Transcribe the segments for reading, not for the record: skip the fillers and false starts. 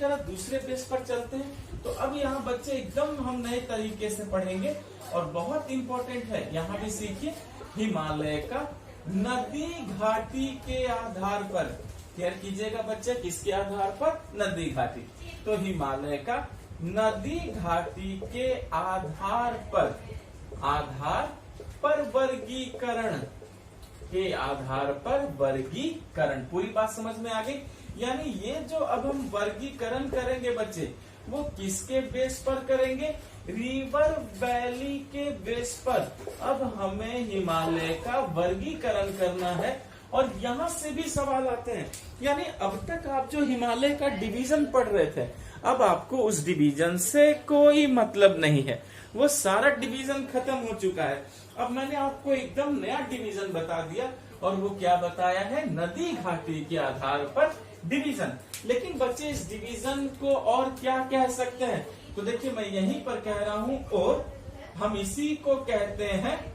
जरा दूसरे पेज पर चलते हैं। तो अब यहाँ बच्चे एकदम हम नए तरीके से पढ़ेंगे और बहुत इंपॉर्टेंट है। यहाँ भी सीखिए, हिमालय का नदी घाटी के आधार पर, क्लियर कीजिएगा बच्चे, किसके आधार पर? नदी घाटी। तो हिमालय का नदी घाटी के आधार पर वर्गीकरण, के आधार पर वर्गीकरण। पूरी बात समझ में आ गई? यानी ये जो अब हम वर्गीकरण करेंगे बच्चे, वो किसके बेस पर करेंगे? रिवर वैली के बेस पर। अब हमें हिमालय का वर्गीकरण करना है और यहाँ से भी सवाल आते हैं। यानी अब तक आप जो हिमालय का डिवीजन पढ़ रहे थे, अब आपको उस डिवीजन से कोई मतलब नहीं है, वो सारा डिवीजन खत्म हो चुका है। अब मैंने आपको एकदम नया डिवीजन बता दिया और वो क्या बताया है? नदी घाटी के आधार पर डिवीजन। लेकिन बच्चे इस डिवीजन को और क्या कह सकते हैं? तो देखिए मैं यहीं पर कह रहा हूं, और हम इसी को कहते हैं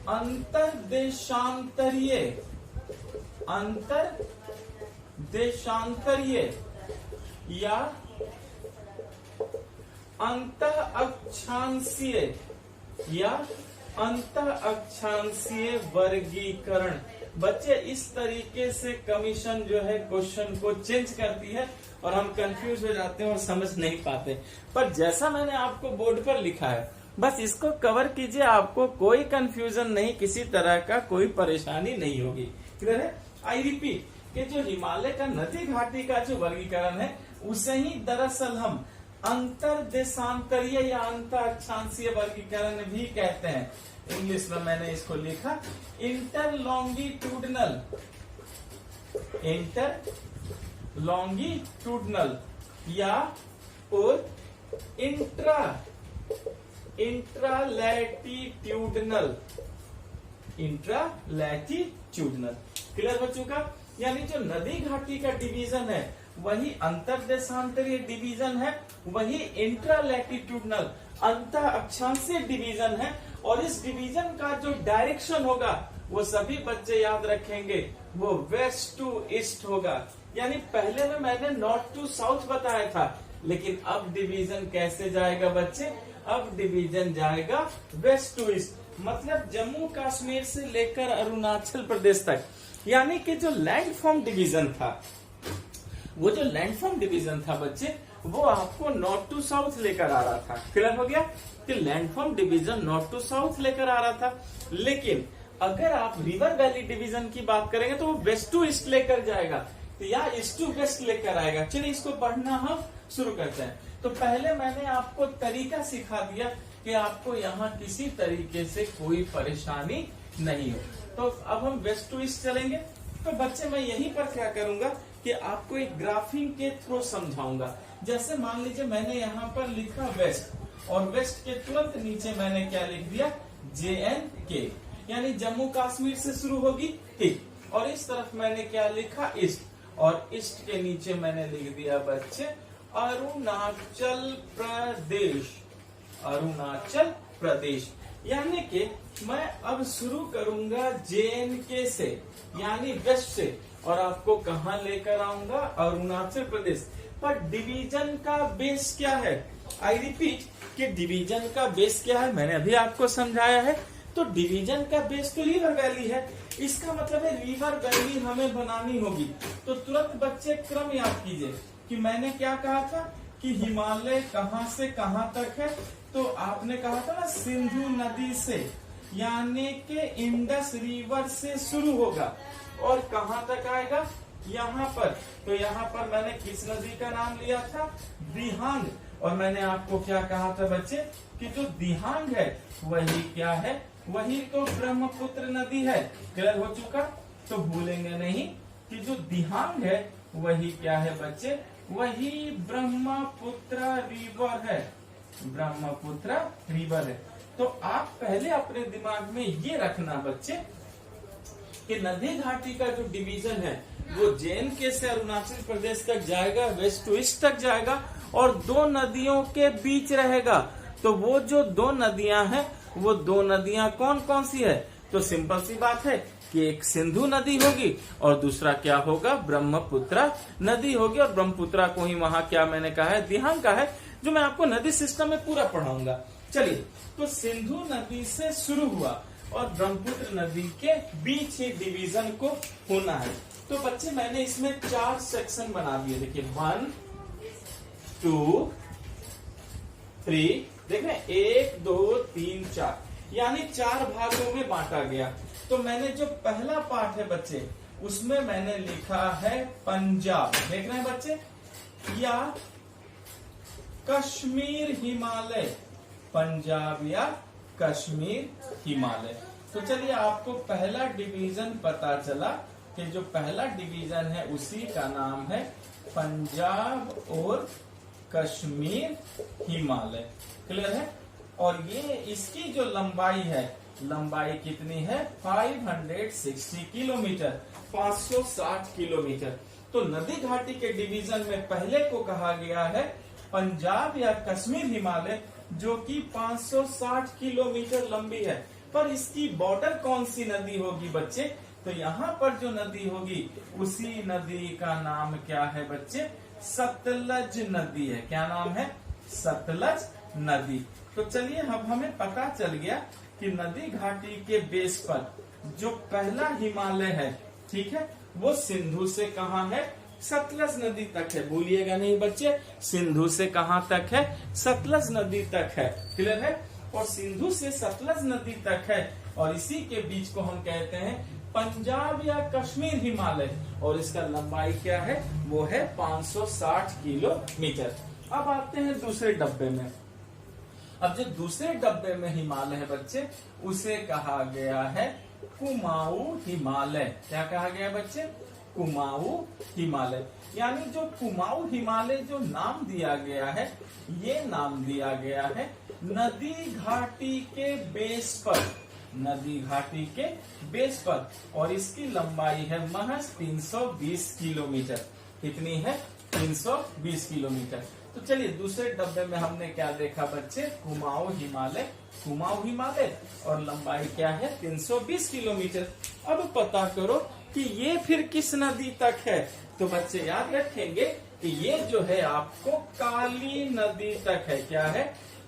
अंतरदेशांतरीय या अंतः अक्षांशीय वर्गीकरण। बच्चे इस तरीके से कमीशन जो है क्वेश्चन को चेंज करती है और हम कंफ्यूज हो जाते हैं और समझ नहीं पाते। पर जैसा मैंने आपको बोर्ड पर लिखा है, बस इसको कवर कीजिए, आपको कोई कंफ्यूजन नहीं, किसी तरह का कोई परेशानी नहीं होगी। क्लियर है? आई रिपीट कि जो हिमालय का नदी घाटी का जो वर्गीकरण है, उसे ही दरअसल हम अंतरदेशांतरीय या अंतर अक्षांशीय वर्गीकरण भी कहते हैं। इंग्लिश में मैंने इसको लिखा इंटरलॉन्गिट्यूडनल या और इंट्रालैटिट्यूडनल। क्लियर बच्चों का? यानी जो नदी घाटी का डिवीजन है वही अंतरदेशांतरीय डिवीजन है, वही इंट्रालैटिट्यूडनल अंतर अक्षांशीय डिवीजन है। और इस डिवीजन का जो डायरेक्शन होगा वो सभी बच्चे याद रखेंगे, वो वेस्ट टू ईस्ट होगा। यानी पहले में मैंने नॉर्थ टू साउथ बताया था, लेकिन अब डिवीजन कैसे जाएगा बच्चे? अब डिवीजन जाएगा वेस्ट टू ईस्ट, मतलब जम्मू कश्मीर से लेकर अरुणाचल प्रदेश तक। यानी कि जो लैंडफॉर्म डिवीजन था, वो जो लैंडफॉर्म डिवीजन था बच्चे, वो आपको नॉर्थ टू साउथ लेकर आ रहा था। क्लियर हो गया कि landform division north to south लेकर आ रहा था। लेकिन अगर आप रिवर वैली डिवीजन की बात करेंगे तो वो वेस्ट टू ईस्ट लेकर जाएगा, तो या ईस्ट टू वेस्ट लेकर आएगा। चलिए इसको पढ़ना हम शुरू करते हैं। तो पहले मैंने आपको तरीका सिखा दिया कि आपको यहाँ किसी तरीके से कोई परेशानी नहीं हो। तो अब हम वेस्ट टू ईस्ट चलेंगे। तो बच्चे मैं यहीं पर क्या करूंगा कि आपको एक ग्राफिंग के थ्रू समझाऊंगा। जैसे मान लीजिए मैंने यहाँ पर लिखा वेस्ट, और वेस्ट के तुरंत नीचे मैंने क्या लिख दिया? JNK, यानी जम्मू कश्मीर से शुरू होगी, ठीक। और इस तरफ मैंने क्या लिखा? ईस्ट, और ईस्ट के नीचे मैंने लिख दिया बच्चे अरुणाचल प्रदेश। यानी कि मैं अब शुरू करूंगा JNK से, यानी वेस्ट से, और आपको कहाँ लेकर आऊंगा? अरुणाचल प्रदेश। पर डिवीजन का बेस क्या है? आई रिपीट कि डिवीजन का बेस क्या है, मैंने अभी आपको समझाया है। तो डिवीजन का बेस तो रिवर वैली है, इसका मतलब है रिवर वैली हमें बनानी होगी। तो तुरंत बच्चे क्रम याद कीजिए कि मैंने क्या कहा था कि हिमालय कहाँ से कहाँ तक है। तो आपने कहा था ना सिंधु नदी से, यानी कि इंडस रिवर से शुरू होगा और कहाँ तक आएगा? यहाँ पर। तो यहाँ पर मैंने किस नदी का नाम लिया था? दिहांग। और मैंने आपको क्या कहा था बच्चे कि जो दिहांग है वही क्या है? वही तो ब्रह्मपुत्र नदी है। क्लियर हो चुका? तो भूलेंगे नहीं कि जो दिहांग है वही क्या है बच्चे? वही ब्रह्मपुत्र रिवर है। ब्रह्मपुत्र रिवर है। तो आप पहले अपने दिमाग में ये रखना बच्चे कि नदी घाटी का जो डिवीजन है वो JNK से अरुणाचल प्रदेश तक जाएगा, वेस्ट टू ईस्ट तक जाएगा और दो नदियों के बीच रहेगा। तो वो जो दो नदियां हैं, वो दो नदियां कौन कौन सी है? तो सिंपल सी बात है कि एक सिंधु नदी होगी और दूसरा क्या होगा, ब्रह्मपुत्रा नदी होगी। और ब्रह्मपुत्रा को ही वहां क्या मैंने कहा है, दिहांका है, जो मैं आपको नदी सिस्टम में पूरा पढ़ाऊंगा। चलिए, तो सिंधु नदी से शुरू हुआ और ब्रह्मपुत्र नदी के बीच ही डिवीजन को होना है। तो बच्चे मैंने इसमें 4 सेक्शन बना दिए, देखिए 1 2 3, देख रहे हैं, 1 2 3 4, यानी 4 भागों में बांटा गया। तो मैंने जो पहला पार्ट है बच्चे, उसमें मैंने लिखा है पंजाब, देख रहे हैं बच्चे, या कश्मीर हिमालय, पंजाब या कश्मीर हिमालय। तो चलिए, आपको पहला डिवीजन पता चला कि जो पहला डिवीजन है उसी का नाम है पंजाब और कश्मीर हिमालय। क्लियर है? और ये इसकी जो लंबाई है, लंबाई कितनी है, 560 किलोमीटर, 560 किलोमीटर। तो नदी घाटी के डिवीजन में पहले को कहा गया है पंजाब या कश्मीर हिमालय, जो कि 560 किलोमीटर लंबी है। पर इसकी बॉर्डर कौन सी नदी होगी बच्चे, तो यहाँ पर जो नदी होगी उसी नदी का नाम क्या है बच्चे, सतलज नदी है। क्या नाम है, सतलज नदी। तो चलिए, अब हमें पता चल गया कि नदी घाटी के बेस पर जो पहला हिमालय है, ठीक है, वो सिंधु से कहाँ है, सतलज नदी तक है। भूलिएगा नहीं बच्चे, सिंधु से कहाँ तक है, सतलज नदी तक है। क्लियर है? और सिंधु से सतलज नदी तक है, और इसी के बीच को हम कहते हैं पंजाब या कश्मीर हिमालय, और इसका लंबाई क्या है, वो है 560 किलोमीटर। अब आते हैं दूसरे डब्बे में। अब जो दूसरे डब्बे में हिमालय है बच्चे, उसे कहा गया है कुमाऊं हिमालय। क्या कहा गया बच्चे, कुमाऊं हिमालय। यानी जो कुमाऊं हिमालय जो नाम दिया गया है, ये नाम दिया गया है नदी घाटी के बेस पर, नदी घाटी के बेस पर, और इसकी लंबाई है महज 320 किलोमीटर। कितनी है, 320 किलोमीटर। तो चलिए, दूसरे डब्बे में हमने क्या देखा बच्चे, कुमाऊं हिमालय, कुमाऊं हिमालय, और लंबाई क्या है, 320 किलोमीटर। अब पता करो कि ये फिर किस नदी तक है। तो बच्चे याद रखेंगे कि ये जो है आपको काली नदी तक है। क्या है,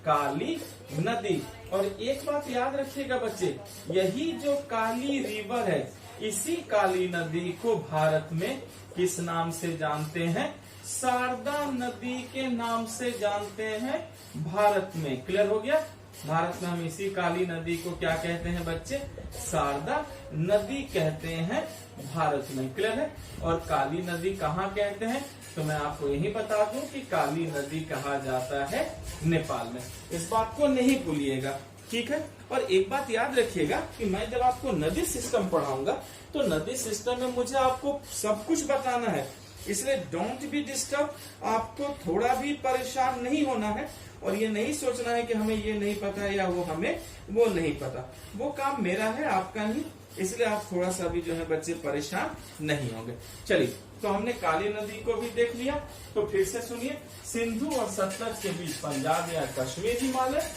काली नदी। और एक बात याद रखिएगा बच्चे, यही जो काली रिवर है, इसी काली नदी को भारत में किस नाम से जानते हैं, शारदा नदी के नाम से जानते हैं भारत में। क्लियर हो गया? भारत में हम इसी काली नदी को क्या कहते हैं बच्चे, शारदा नदी कहते हैं भारत में। क्लियर है? और काली नदी कहाँ कहते हैं, तो मैं आपको यही बता दूं कि काली नदी कहा जाता है नेपाल में। इस बात को नहीं भूलिएगा, ठीक है? और एक बात याद रखिएगा कि मैं जब आपको नदी सिस्टम पढ़ाऊंगा, तो नदी सिस्टम में मुझे आपको सब कुछ बताना है, इसलिए डोंट बी डिस्टर्ब। आपको थोड़ा भी परेशान नहीं होना है, और ये नहीं सोचना है कि हमें ये नहीं पता है या वो हमें वो नहीं पता। वो काम मेरा है, आपका नहीं, इसलिए आप थोड़ा सा भी जो है बच्चे परेशान नहीं होंगे। चलिए, तो हमने काली नदी को भी देख लिया। तो फिर से सुनिए, सिंधु और सतलज के बीच पंजाब या कश्मीर हिमालय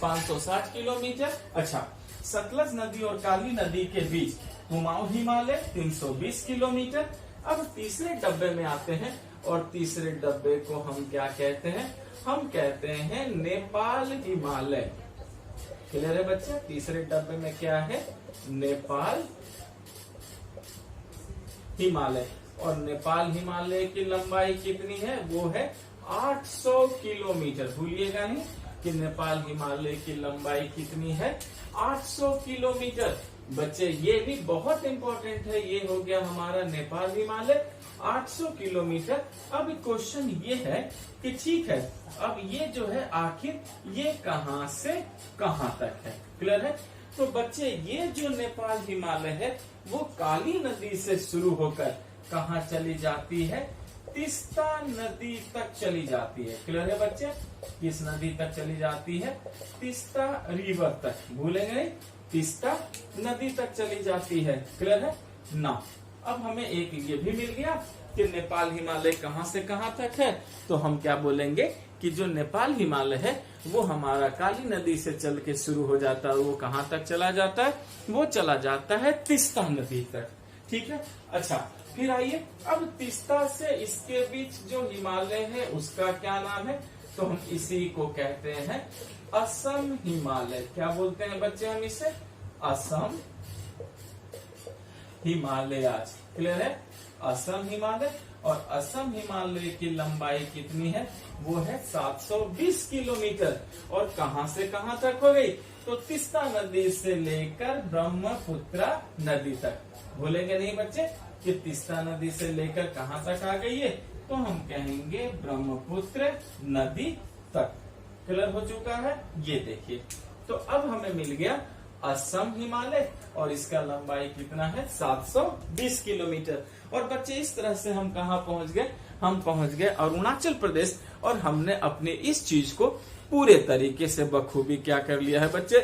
560 किलोमीटर। अच्छा, सतलज नदी और काली नदी के बीच कुमाऊं हिमालय 320 किलोमीटर। अब तीसरे डब्बे में आते हैं, और तीसरे डब्बे को हम क्या कहते हैं, हम कहते हैं नेपाल हिमालय। क्लियर है बच्चे? तीसरे डब्बे में क्या है, नेपाल हिमालय। और नेपाल हिमालय की लंबाई कितनी है, वो है 800 किलोमीटर। भूलिएगा नहीं कि नेपाल हिमालय की लंबाई कितनी है, 800 किलोमीटर। बच्चे ये भी बहुत इंपॉर्टेंट है, ये हो गया हमारा नेपाल हिमालय 800 किलोमीटर। अब क्वेश्चन ये है कि ठीक है, अब ये जो है आखिर ये कहां से कहां तक है। क्लियर है? तो बच्चे ये जो नेपाल हिमालय है, वो काली नदी से शुरू होकर कहां चली जाती है, तीस्ता नदी तक चली जाती है। क्लियर है बच्चे? किस नदी तक चली जाती है, तीस्ता रिवर तक। भूलेंगे नहीं, तीस्ता नदी तक चली जाती है। क्लियर है ना? अब हमें एक ये भी मिल गया कि नेपाल हिमालय कहाँ से कहाँ तक है, तो हम क्या बोलेंगे कि जो नेपाल हिमालय है वो हमारा काली नदी से चल के शुरू हो जाता है। वो कहाँ तक चला जाता है, वो चला जाता है तीस्ता नदी तक। ठीक है, अच्छा फिर आइए, अब तीस्ता से इसके बीच जो हिमालय है उसका क्या नाम है, तो हम इसी को कहते हैं असम हिमालय। क्या बोलते हैं बच्चे हम इसे, असम हिमालय। क्लियर है, असम हिमालय। और असम हिमालय की लंबाई कितनी है, वो है 720 किलोमीटर। और कहां से कहां तक हो गई, तो तीस्ता नदी से लेकर ब्रह्मपुत्र नदी तक। भूलेंगे नहीं बच्चे कि तीस्ता नदी से लेकर कहां तक आ गई है, तो हम कहेंगे ब्रह्मपुत्र नदी तक। क्लियर हो चुका है, ये देखिए। तो अब हमें मिल गया असम हिमालय और इसका लंबाई कितना है 720 किलोमीटर। और बच्चे इस तरह से हम कहाँ पहुंच गए, हम पहुंच गए अरुणाचल प्रदेश। और हमने अपने इस चीज को पूरे तरीके से बखूबी क्या कर लिया है बच्चे,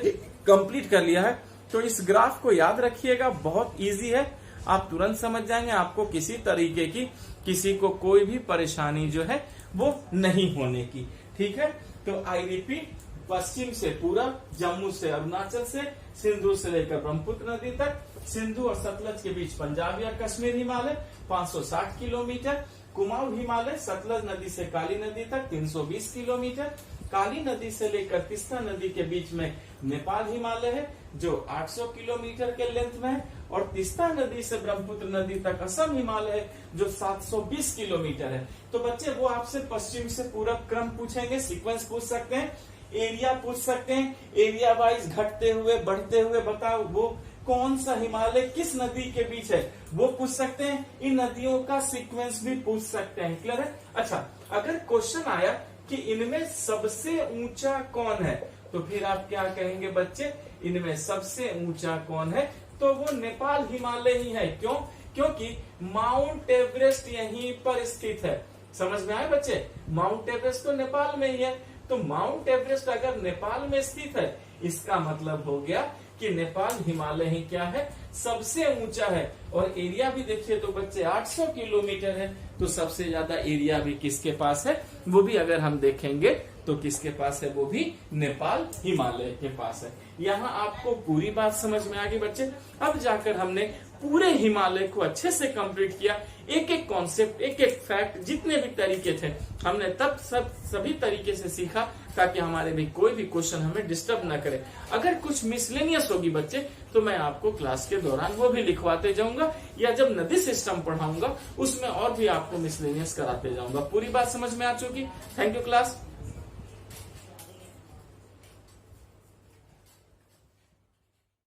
कंप्लीट कर लिया है। तो इस ग्राफ को याद रखिएगा, बहुत इजी है, आप तुरंत समझ जाएंगे। आपको किसी तरीके की, किसी को कोई भी परेशानी जो है वो नहीं होने की। ठीक है, तो आई रिपीट, पश्चिम से पूरब, जम्मू से अरुणाचल से, सिंधु से लेकर ब्रह्मपुत्र नदी तक, सिंधु और सतलज के बीच पंजाब या कश्मीर हिमालय 560 किलोमीटर, कुमाऊं हिमालय सतलज नदी से काली नदी तक 320 किलोमीटर, काली नदी से लेकर तीस्ता नदी के बीच में नेपाल हिमालय है जो 800 किलोमीटर के लेंथ में है, और तीस्ता नदी से ब्रह्मपुत्र नदी तक असम हिमालय है जो 720 किलोमीटर है। तो बच्चे वो आपसे पश्चिम से पूरब क्रम पूछेंगे, सीक्वेंस पूछ सकते हैं, एरिया पूछ सकते हैं, एरिया वाइज घटते हुए बढ़ते हुए बताओ वो कौन सा हिमालय किस नदी के बीच है, वो पूछ सकते हैं। इन नदियों का सीक्वेंस भी पूछ सकते हैं। क्लियर है, अच्छा अगर क्वेश्चन आया कि इनमें सबसे ऊंचा कौन है, तो फिर आप क्या कहेंगे बच्चे, इनमें सबसे ऊंचा कौन है, तो वो नेपाल हिमालय ही है। क्यों, क्योंकि माउंट एवरेस्ट यहीं पर स्थित है। समझ में आए बच्चे, माउंट एवरेस्ट तो नेपाल में ही है। तो माउंट एवरेस्ट अगर नेपाल में स्थित है, इसका मतलब हो गया कि नेपाल हिमालय ही क्या है, सबसे ऊंचा है। और एरिया भी देखिए तो बच्चे 800 किलोमीटर है। तो सबसे ज्यादा एरिया भी किसके पास है, वो भी अगर हम देखेंगे तो किसके पास है, वो भी नेपाल हिमालय के पास है। यहाँ आपको पूरी बात समझ में आ गई बच्चे। अब जाकर हमने पूरे हिमालय को अच्छे से कंप्लीट किया, एक एक कॉन्सेप्ट, एक एक फैक्ट, जितने भी तरीके थे हमने तब सभी तरीके से सीखा, ताकि हमारे भी कोई भी क्वेश्चन हमें डिस्टर्ब ना करे। अगर कुछ मिसलेनियस होगी बच्चे तो मैं आपको क्लास के दौरान वो भी लिखवाते जाऊंगा, या जब नदी सिस्टम पढ़ाऊंगा उसमें और भी आपको मिसलेनियस कराते जाऊंगा। पूरी बात समझ में आ चुकी। Thank you class.